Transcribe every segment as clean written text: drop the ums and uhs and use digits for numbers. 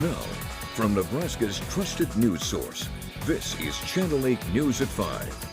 Now, from Nebraska's trusted news source, this is Channel 8 News at 5.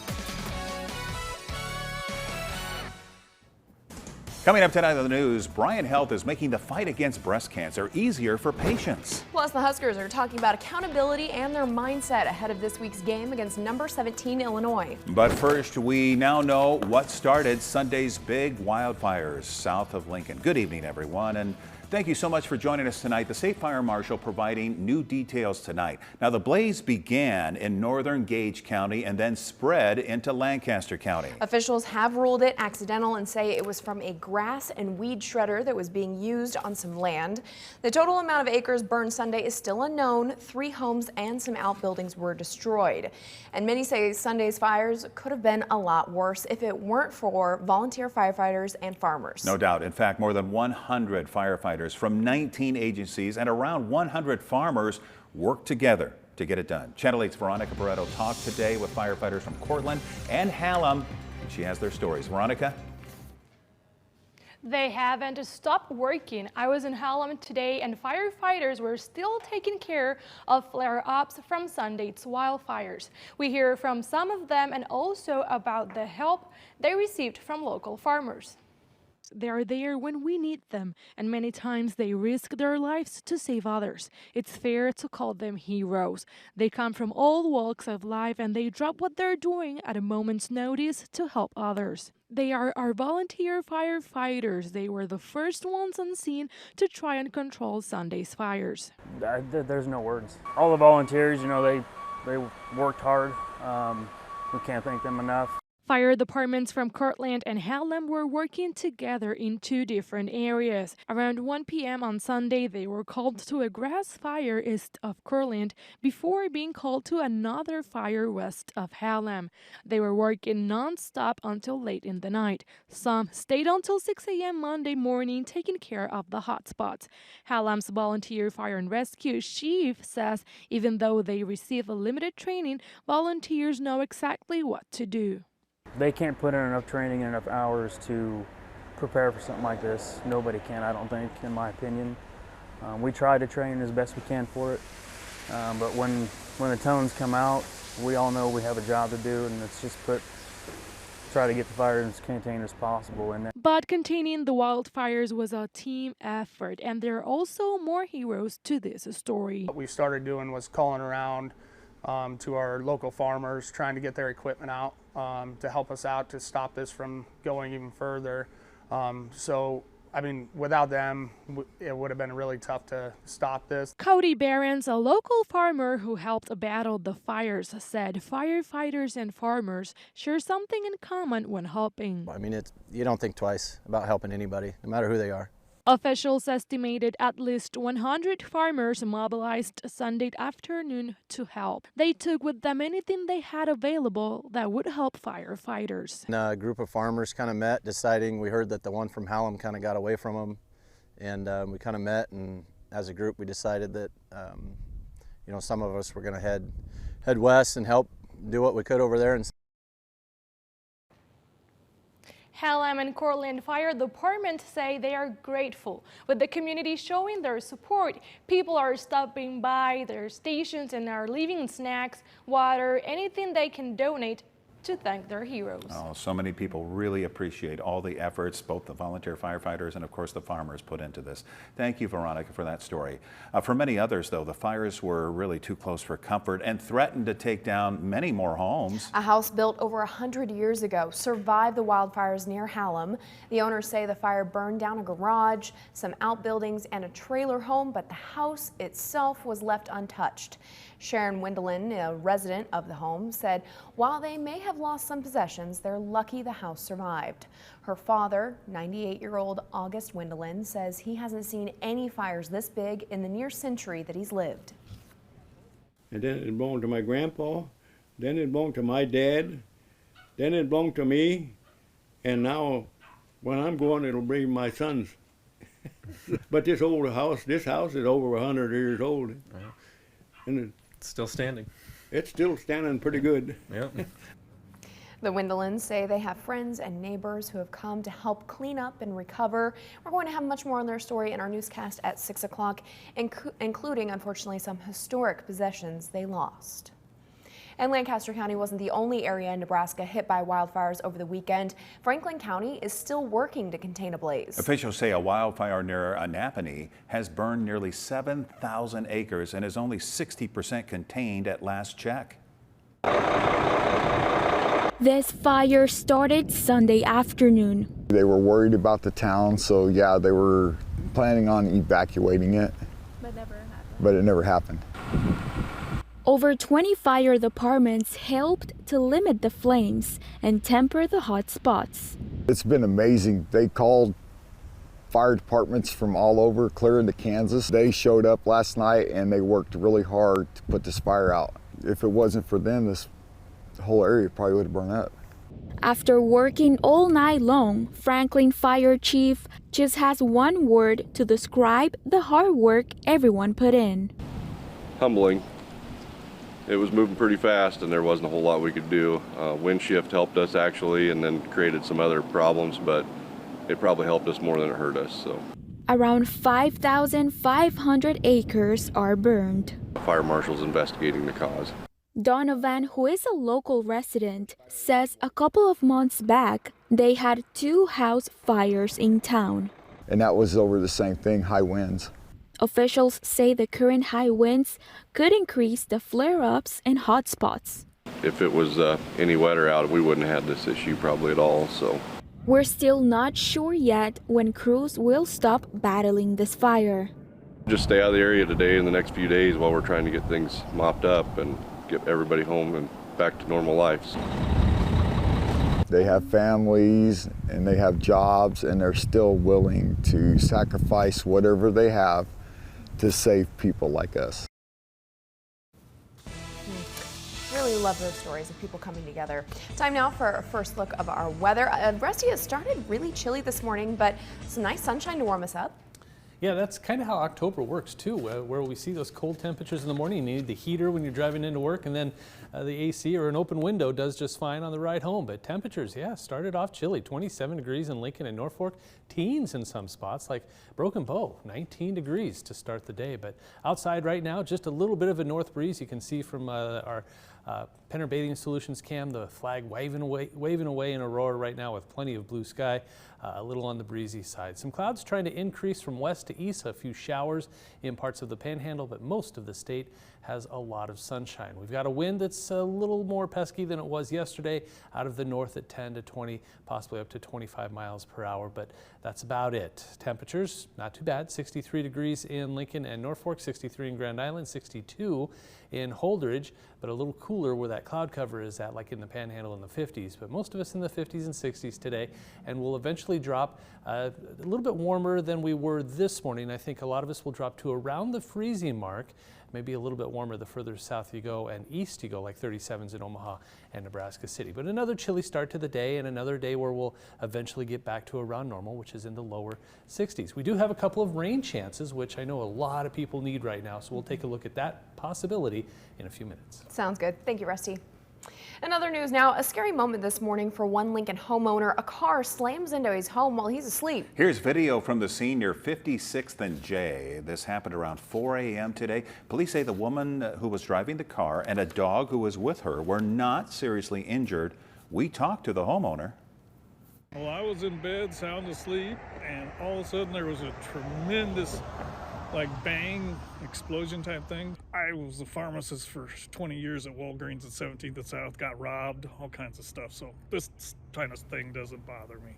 Coming up tonight on the news, Bryant Health is making the fight against breast cancer easier for patients. Plus, the Huskers are talking about accountability and their mindset ahead of this week's game against number 17 Illinois. But first, we now know what started Sunday's big wildfires south of Lincoln. Good evening, everyone, and thank you so much for joining us tonight. The State Fire Marshal providing new details tonight. Now, the blaze began in northern Gage County and then spread into Lancaster County. Officials have ruled it accidental and say it was from a grass and weed shredder that was being used on some land. The total amount of acres burned Sunday is still unknown. 3 homes and some outbuildings were destroyed. And many say Sunday's fires could have been a lot worse if it weren't for volunteer firefighters and farmers. No doubt. In fact, more than 100 firefighters from 19 agencies and around 100 farmers worked together to get it done. Channel 8's Veronica Barreto talked today with firefighters from Cortland and Hallam, and she has their stories. Veronica? They haven't stopped working. I was in Hallam today and firefighters were still taking care of flare-ups from Sunday's wildfires. We hear from some of them and also about the help they received from local farmers. They are there when we need them, and many times they risk their lives to save others. It's fair to call them heroes. They come from all walks of life and they drop what they're doing at a moment's notice to help others. They are our volunteer firefighters. They were the first ones on scene to try and control Sunday's fires. There's no words. All the volunteers, they worked hard. We can't thank them enough. Fire departments from Cortland and Hallam were working together in 2 different areas. Around 1 p.m. on Sunday, they were called to a grass fire east of Cortland before being called to another fire west of Hallam. They were working non-stop until late in the night. Some stayed until 6 a.m. Monday morning taking care of the hot spots. Hallam's volunteer fire and rescue chief says even though they receive a limited training, volunteers know exactly what to do. They can't put in enough training and enough hours to prepare for something like this. Nobody can, I don't think, in my opinion. We try to train as best we can for it, but when the tones come out, we all know we have a job to do, and it's just try to get the fire as contained as possible. But containing the wildfires was a team effort, and there are also more heroes to this story. What we started doing was calling around to our local farmers, trying to get their equipment out to help us out to stop this from going even further. Without them, it would have been really tough to stop this. Cody Behrens, a local farmer who helped battle the fires, said firefighters and farmers share something in common when helping. You don't think twice about helping anybody, no matter who they are. Officials estimated at least 100 farmers mobilized Sunday afternoon to help. They took with them anything they had available that would help firefighters. And a group of farmers kind of met, deciding, we heard that the one from Hallam kind of got away from them, and we kind of met, and as a group we decided that some of us were going to head west and help do what we could over there. And Hallam and Cortland Fire Department say they are grateful. With the community showing their support, people are stopping by their stations and are leaving snacks, water, anything they can donate to thank their heroes. Oh, so many people really appreciate all the efforts both the volunteer firefighters and of course the farmers put into this. Thank you, Veronica, for that story. For many others, though, the fires were really too close for comfort and threatened to take down many more homes. A house built over 100 years ago survived the wildfires near Hallam. The owners say the fire burned down a garage, some outbuildings, and a trailer home, but the house itself was left untouched. Sharon Wendelin, a resident of the home, said while they may have lost some possessions, they're lucky the house survived. Her father, 98-year-old August Wendelin, says he hasn't seen any fires this big in the near century that he's lived. And then it belonged to my grandpa, then it belonged to my dad, then it belonged to me, and now when I'm going, it'll be my sons. But this house is over 100 years old. And it's still standing. It's still standing pretty good. Yep. The Windelans say they have friends and neighbors who have come to help clean up and recover. We're going to have much more on their story in our newscast at 6 o'clock, including, unfortunately, some historic possessions they lost. And Lancaster County wasn't the only area in Nebraska hit by wildfires over the weekend. Franklin County is still working to contain a blaze. Officials say a wildfire near Annapolis has burned nearly 7,000 acres and is only 60% contained at last check. This fire started Sunday afternoon. They were worried about the town, so yeah, they were planning on evacuating it. But it never happened. Over 20 fire departments helped to limit the flames and temper the hot spots. It's been amazing. They called fire departments from all over, clear into Kansas. They showed up last night and they worked really hard to put this fire out. If it wasn't for them, this whole area probably would have burned up. After working all night long, Franklin Fire Chief just has one word to describe the hard work everyone put in. Humbling. It was moving pretty fast and there wasn't a whole lot we could do. Wind shift helped us actually and then created some other problems, but it probably helped us more than it hurt us. So. Around 5,500 acres are burned. The fire marshal's investigating the cause. Donovan, who is a local resident, says a couple of months back they had 2 house fires in town. And that was over the same thing, high winds. Officials say the current high winds could increase the flare-ups and hot spots. If it was any wetter out, we wouldn't have had this issue probably at all. So we're still not sure yet when crews will stop battling this fire. Just stay out of the area today and the next few days while we're trying to get things mopped up and get everybody home and back to normal lives. They have families and they have jobs and they're still willing to sacrifice whatever they have to save people like us. Really love those stories of people coming together. Time now for a first look of our weather. Rusty, it started really chilly this morning, but some nice sunshine to warm us up. Yeah, that's kind of how October works too, where we see those cold temperatures in the morning. You need the heater when you're driving into work, and then the AC or an open window does just fine on the ride home. But temperatures, yeah, started off chilly. 27 degrees in Lincoln and Norfolk, teens in some spots like Broken Bow, 19 degrees to start the day. But outside right now, just a little bit of a north breeze. You can see from our Penner Bathing Solutions cam, the flag waving away in Aurora right now with plenty of blue sky, a little on the breezy side. Some clouds trying to increase from west to east, a few showers in parts of the Panhandle, but most of the state has a lot of sunshine. We've got a wind that's a little more pesky than it was yesterday, out of the north at 10 to 20, possibly up to 25 miles per hour, but that's about it. Temperatures, not too bad, 63 degrees in Lincoln and Norfolk, 63 in Grand Island, 62 in Holdridge, but a little cooler where that cloud cover is at, like in the Panhandle in the 50s, but most of us in the 50s and 60s today, and we'll eventually drop a little bit warmer than we were this morning. I think a lot of us will drop to around the freezing mark, maybe a little bit warmer the further south you go and east you go, like 37s in Omaha and Nebraska City. But another chilly start to the day and another day where we'll eventually get back to around normal, which is in the lower 60s. We do have a couple of rain chances, which I know a lot of people need right now, so we'll take a look at that possibility in a few minutes. Sounds good. Thank you, Rusty. In other news now, a scary moment this morning for one Lincoln homeowner. A car slams into his home while he's asleep. Here's video from the scene near 56th and J. This happened around 4 a.m. today. Police say the woman who was driving the car and a dog who was with her were not seriously injured. We talked to the homeowner. Well, I was in bed, sound asleep, and all of a sudden there was a tremendous bang, explosion type thing. I was a pharmacist for 20 years at Walgreens at 17th and South, got robbed, all kinds of stuff. So this kind of thing doesn't bother me.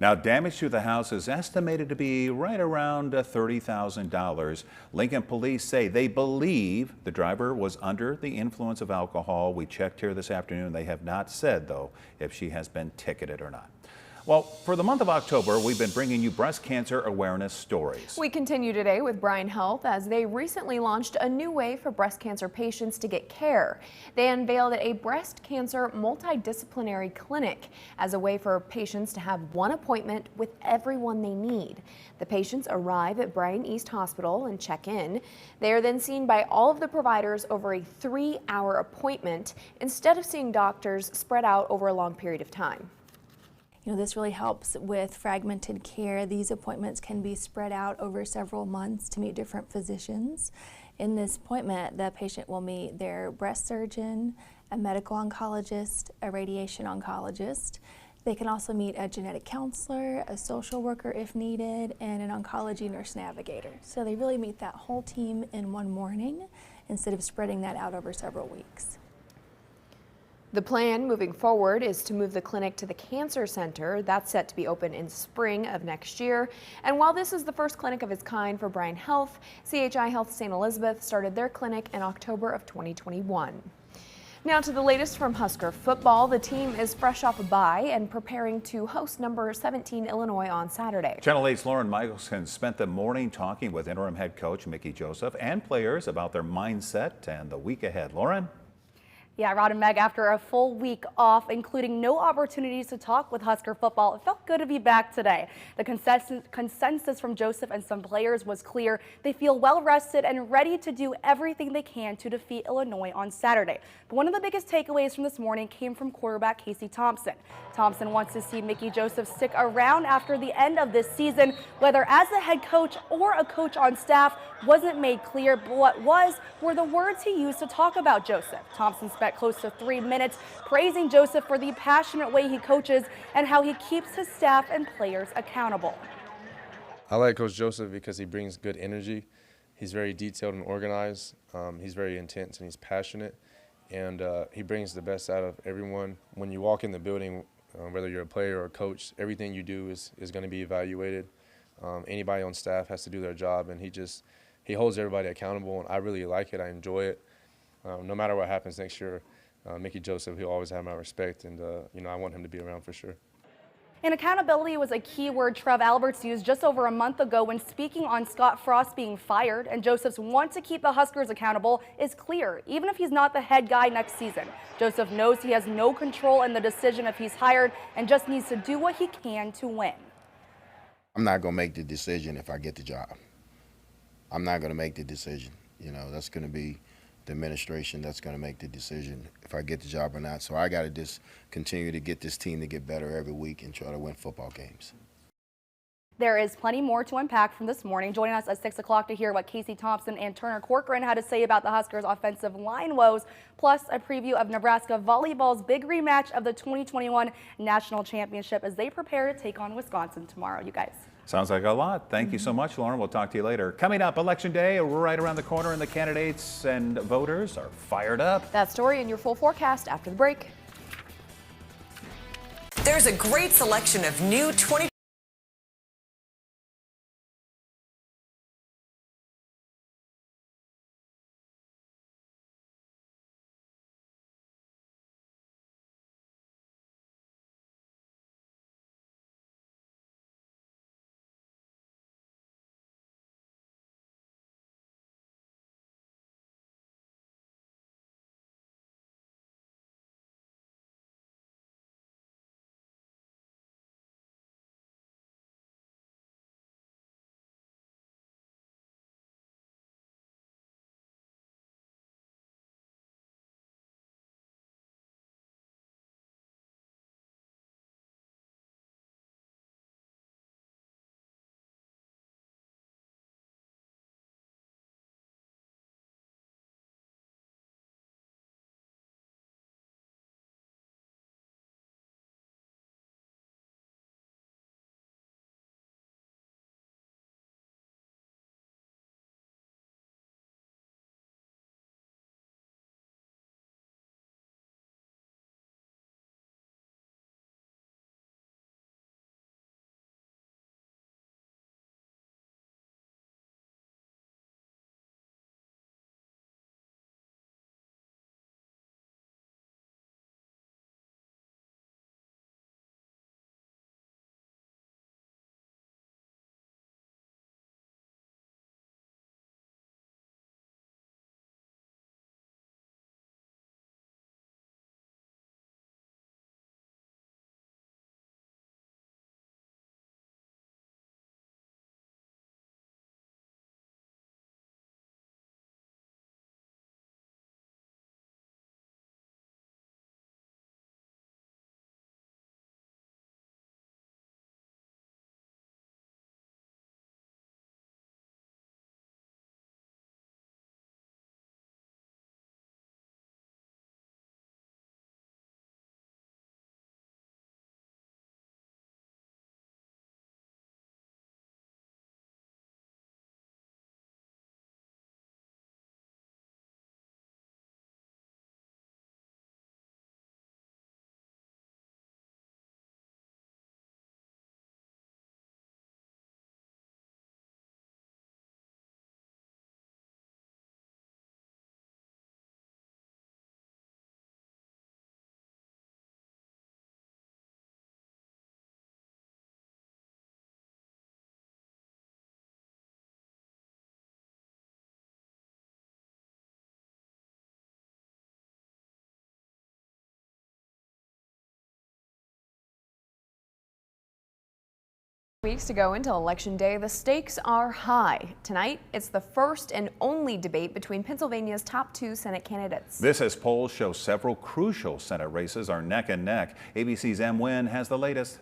Now, damage to the house is estimated to be right around $30,000. Lincoln police say they believe the driver was under the influence of alcohol. We checked here this afternoon. They have not said, though, if she has been ticketed or not. Well, for the month of October, we've been bringing you breast cancer awareness stories. We continue today with Bryan Health as they recently launched a new way for breast cancer patients to get care. They unveiled a breast cancer multidisciplinary clinic as a way for patients to have one appointment with everyone they need. The patients arrive at Bryan East Hospital and check in. They are then seen by all of the providers over a 3-hour appointment instead of seeing doctors spread out over a long period of time. This really helps with fragmented care. These appointments can be spread out over several months to meet different physicians. In this appointment, the patient will meet their breast surgeon, a medical oncologist, a radiation oncologist. They can also meet a genetic counselor, a social worker if needed, and an oncology nurse navigator. So they really meet that whole team in one morning instead of spreading that out over several weeks. The plan moving forward is to move the clinic to the Cancer Center. That's set to be open in spring of next year. And while this is the first clinic of its kind for Bryan Health, CHI Health St. Elizabeth started their clinic in October of 2021. Now to the latest from Husker football. The team is fresh off a bye and preparing to host number 17 Illinois on Saturday. Channel 8's Lauren Michelson spent the morning talking with interim head coach Mickey Joseph and players about their mindset and the week ahead. Lauren? Yeah, Rod and Meg, after a full week off, including no opportunities to talk with Husker football, it felt good to be back today. The consensus from Joseph and some players was clear. They feel well rested and ready to do everything they can to defeat Illinois on Saturday. But one of the biggest takeaways from this morning came from quarterback Casey Thompson. Thompson wants to see Mickey Joseph stick around after the end of this season, whether as the head coach or a coach on staff wasn't made clear, but what were the words he used to talk about Joseph. Thompson spent close to 3 minutes praising Joseph for the passionate way he coaches and how he keeps his staff and players accountable. I like Coach Joseph because he brings good energy. He's very detailed and organized. He's very intense and he's passionate, and he brings the best out of everyone. When you walk in the building, whether you're a player or a coach, everything you do is going to be evaluated. Anybody on staff has to do their job, and he holds everybody accountable, and I really like it. I enjoy it. No matter what happens next year, Mickey Joseph, he'll always have my respect, and I want him to be around for sure. And accountability was a key word Trev Alberts used just over a month ago when speaking on Scott Frost being fired, and Joseph's want to keep the Huskers accountable is clear, even if he's not the head guy next season. Joseph knows he has no control in the decision if he's hired and just needs to do what he can to win. I'm not going to make the decision if I get the job. I'm not going to make the decision. That's going to be the administration that's going to make the decision if I get the job or not. So I got to just continue to get this team to get better every week and try to win football games. There is plenty more to unpack from this morning. Joining us at 6 o'clock to hear what Casey Thompson and Turner Corcoran had to say about the Huskers' offensive line woes, plus a preview of Nebraska volleyball's big rematch of the 2021 National Championship as they prepare to take on Wisconsin tomorrow. You guys. Sounds like a lot. Thank you so much, Lauren. We'll talk to you later. Coming up, Election Day right around the corner, and the candidates and voters are fired up. That story and your full forecast after the break. There's a great selection of new 20 Weeks to go until Election Day, the stakes are high. Tonight, it's the first and only debate between Pennsylvania's top 2 Senate candidates. This as polls show several crucial Senate races are neck and neck. ABC's M. Nguyen has the latest.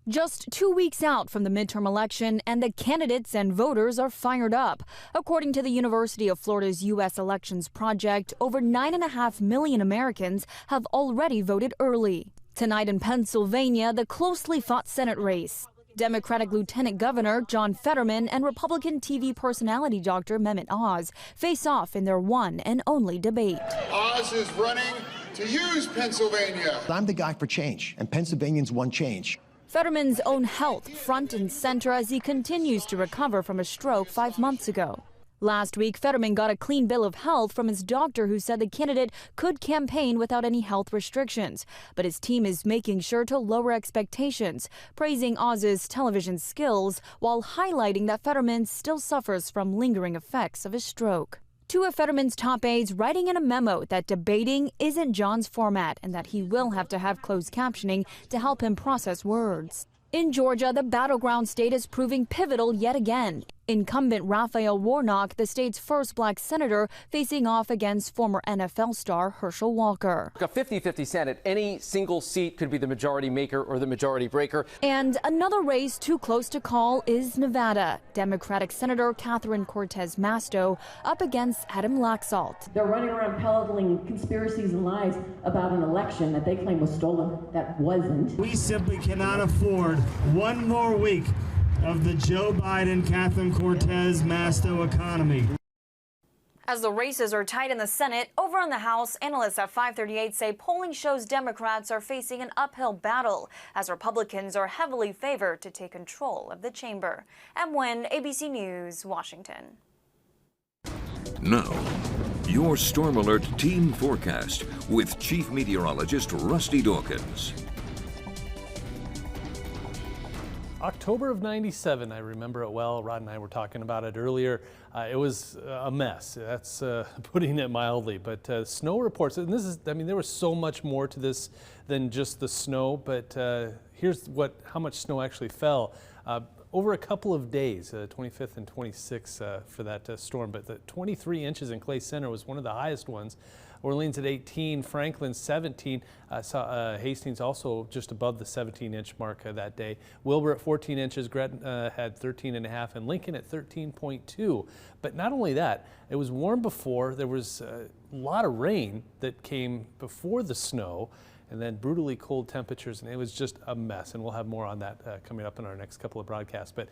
Just 2 weeks out from the midterm election, and the candidates and voters are fired up. According to the University of Florida's U.S. Elections Project, over 9.5 million Americans have already voted early. Tonight in Pennsylvania, the closely fought Senate race. Democratic Lieutenant Governor John Fetterman and Republican TV personality Dr. Mehmet Oz face off in their one and only debate. Oz is running to use Pennsylvania. I'm the guy for change, and Pennsylvanians want change. Fetterman's own health front and center as he continues to recover from a stroke 5 months ago. Last week, Fetterman got a clean bill of health from his doctor, who said the candidate could campaign without any health restrictions. But his team is making sure to lower expectations, praising Oz's television skills while highlighting that Fetterman still suffers from lingering effects of his stroke. Two of Fetterman's top aides writing in a memo that debating isn't John's format and that he will have to have closed captioning to help him process words. In Georgia, the battleground state is proving pivotal yet again. Incumbent Raphael Warnock, the state's first black senator, facing off against former NFL star Herschel Walker. A 50-50 Senate, any single seat could be the majority maker or the majority breaker. And another race too close to call is Nevada. Democratic Senator Catherine Cortez Masto up against Adam Laxalt. They're running around peddling conspiracies and lies about an election that they claim was stolen that wasn't. We simply cannot afford one more week of the Joe Biden, Catherine Cortez, Masto economy. As the races are tight in the Senate, over in the House, analysts at 538 say polling shows Democrats are facing an uphill battle as Republicans are heavily favored to take control of the chamber. M. Nguyen, ABC News, Washington. Now, your Storm Alert team forecast with Chief Meteorologist Rusty Dawkins. October of '97, I remember it well. Rod and I were talking about it earlier. It was a mess. That's putting it mildly. But snow reports, and this is, I mean, there was so much more to this than just the snow. But here's how much snow actually fell. Over a couple of days, 25th and 26th for that storm. But the 23 inches in Clay Center was one of the highest ones. Orleans at 18, Franklin 17, Hastings also just above the 17-inch mark that day. Wilbur at 14 inches, Gretna had 13.5, and Lincoln at 13.2. But not only that, it was warm before. There was a lot of rain that came before the snow, and then brutally cold temperatures, and it was just a mess. And we'll have more on that coming up in our next couple of broadcasts. But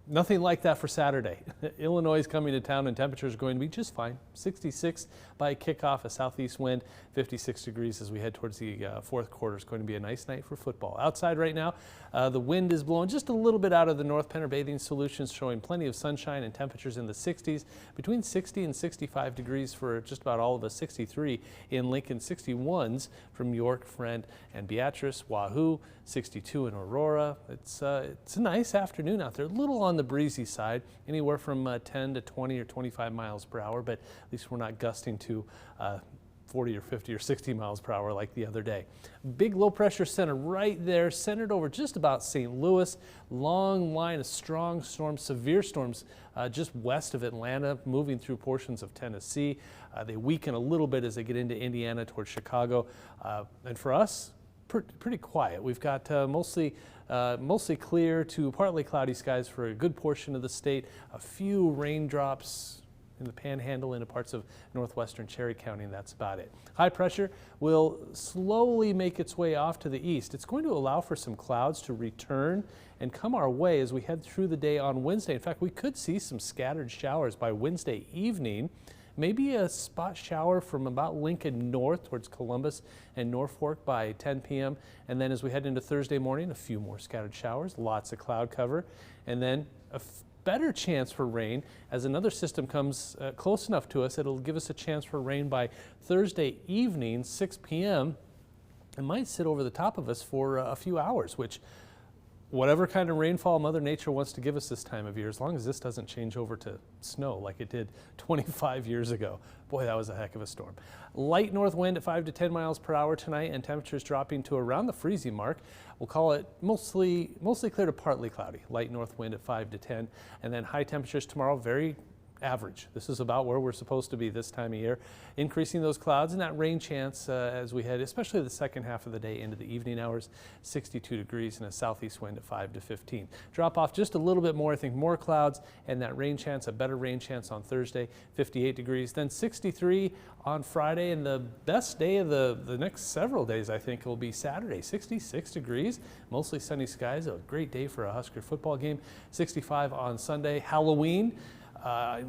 nothing like that for Saturday. Illinois is coming to town and temperatures are going to be just fine. 66 by kickoff, a southeast wind, 56 degrees as we head towards the fourth quarter. It's going to be a nice night for football. Outside right now, the wind is blowing just a little bit out of the north. Penner Bathing Solutions showing plenty of sunshine and temperatures in the 60s, between 60 and 65 degrees for just about all of us. 63 in Lincoln, 61s from York, Friend, and Beatrice. Wahoo, 62 in Aurora. It's a nice afternoon out there. A little on the breezy side, anywhere from 10 to 20 or 25 miles per hour, but at least we're not gusting to 40 or 50 or 60 miles per hour like the other day. Big low pressure center right there, centered over just about St. Louis. Long line of strong storms, severe storms just west of Atlanta, moving through portions of Tennessee. They weaken a little bit as they get into Indiana towards Chicago. And for us, pretty quiet. We've got mostly clear to partly cloudy skies for a good portion of the state. A few raindrops in the Panhandle into parts of northwestern Cherry County, and that's about it. High pressure will slowly make its way off to the east. It's going to allow for some clouds to return and come our way as we head through the day on Wednesday. In fact, we could see some scattered showers by Wednesday evening. Maybe a spot shower from about Lincoln north towards Columbus and Norfolk by 10 p.m. And then as we head into Thursday morning, a few more scattered showers, lots of cloud cover, and then a better chance for rain as another system comes close enough to us. It'll give us a chance for rain by Thursday evening, 6 p.m. It might sit over the top of us for a few hours, which whatever kind of rainfall Mother Nature wants to give us this time of year, as long as this doesn't change over to snow like it did 25 years ago. Boy, that was a heck of a storm. Light north wind at 5 to 10 miles per hour tonight, and temperatures dropping to around the freezing mark. We'll call it mostly clear to partly cloudy. Light north wind at 5 to 10, and then high temperatures tomorrow, very average. This is about where we're supposed to be this time of year. Increasing those clouds and that rain chance as we head, especially the second half of the day into the evening hours. 62 degrees and a southeast wind at 5 to 15. Drop off just a little bit more, I think more clouds and that rain chance, a better rain chance on Thursday, 58 degrees. Then 63 on Friday, and the best day of the next several days I think will be Saturday, 66 degrees, mostly sunny skies, a great day for a Husker football game. 65 on Sunday. Halloween.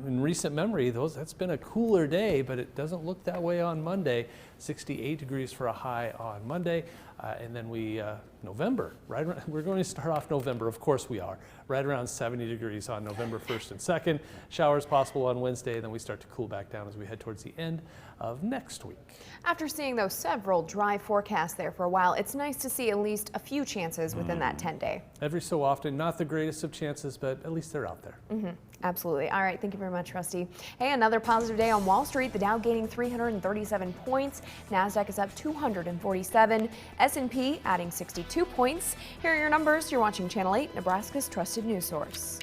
In recent memory, that's been a cooler day, but it doesn't look that way on Monday. 68 degrees for a high on Monday. And then November, we're going to start off November, of course we are, right around 70 degrees on November 1st and 2nd. Showers possible on Wednesday, and then we start to cool back down as we head towards the end of next week. After seeing those several dry forecasts there for a while, it's nice to see at least a few chances within that 10-day. Every so often, not the greatest of chances, but at least they're out there. Absolutely. All right. Thank you very much, Rusty. Hey, another positive day on Wall Street. The Dow gaining 337 points. NASDAQ is up 247. S&P adding 62 points. Here are your numbers. You're watching Channel 8, Nebraska's trusted news source.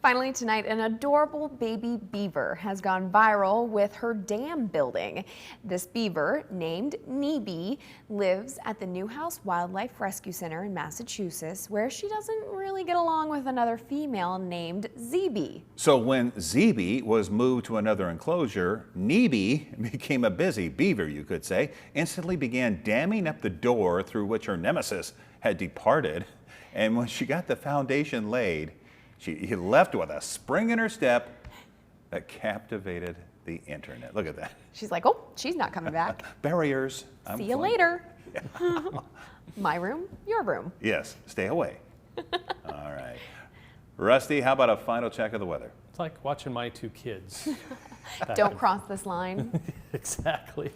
Finally tonight, an adorable baby beaver has gone viral with her dam building. This beaver, named Neeby, lives at the Newhouse Wildlife Rescue Center in Massachusetts, where she doesn't really get along with another female named Zeeby. So when Zeeby was moved to another enclosure, Neeby became a busy beaver, you could say, instantly began damming up the door through which her nemesis had departed. And when she got the foundation laid, he left with a spring in her step that captivated the internet. Look at that. She's like, oh, she's not coming back. Barriers. See you later. My room, your room. Yes, stay away. All right. Rusty, how about a final check of the weather? It's like watching my two kids. Don't cross this line. Exactly.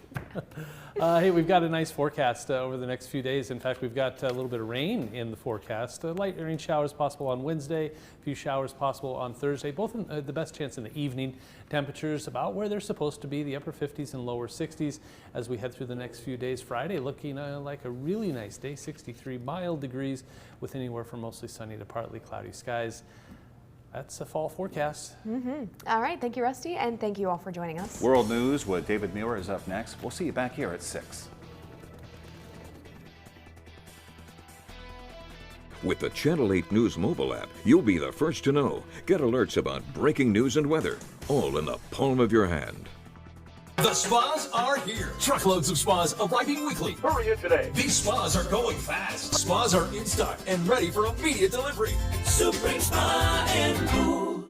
Hey, we've got a nice forecast over the next few days. In fact, we've got a little bit of rain in the forecast. Light rain showers possible on Wednesday, a few showers possible on Thursday, both in, the best chance in the evening. Temperatures about where they're supposed to be, the upper 50s and lower 60s as we head through the next few days. Friday looking like a really nice day, 63 mild degrees with anywhere from mostly sunny to partly cloudy skies. That's a fall forecast. All right, thank you, Rusty, and thank you all for joining us. World News with David Muir is up next. We'll see you back here at 6. With the Channel 8 News mobile app, you'll be the first to know. Get alerts about breaking news and weather, all in the palm of your hand. The spas are here. Truckloads of spas arriving weekly. Hurry in today. These spas are going fast. Spas are in stock and ready for immediate delivery. Supreme Spa and Pool.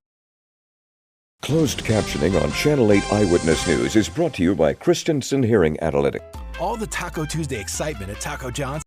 Closed captioning on Channel 8 Eyewitness News is brought to you by Christensen Hearing Analytics. All the Taco Tuesday excitement at Taco John's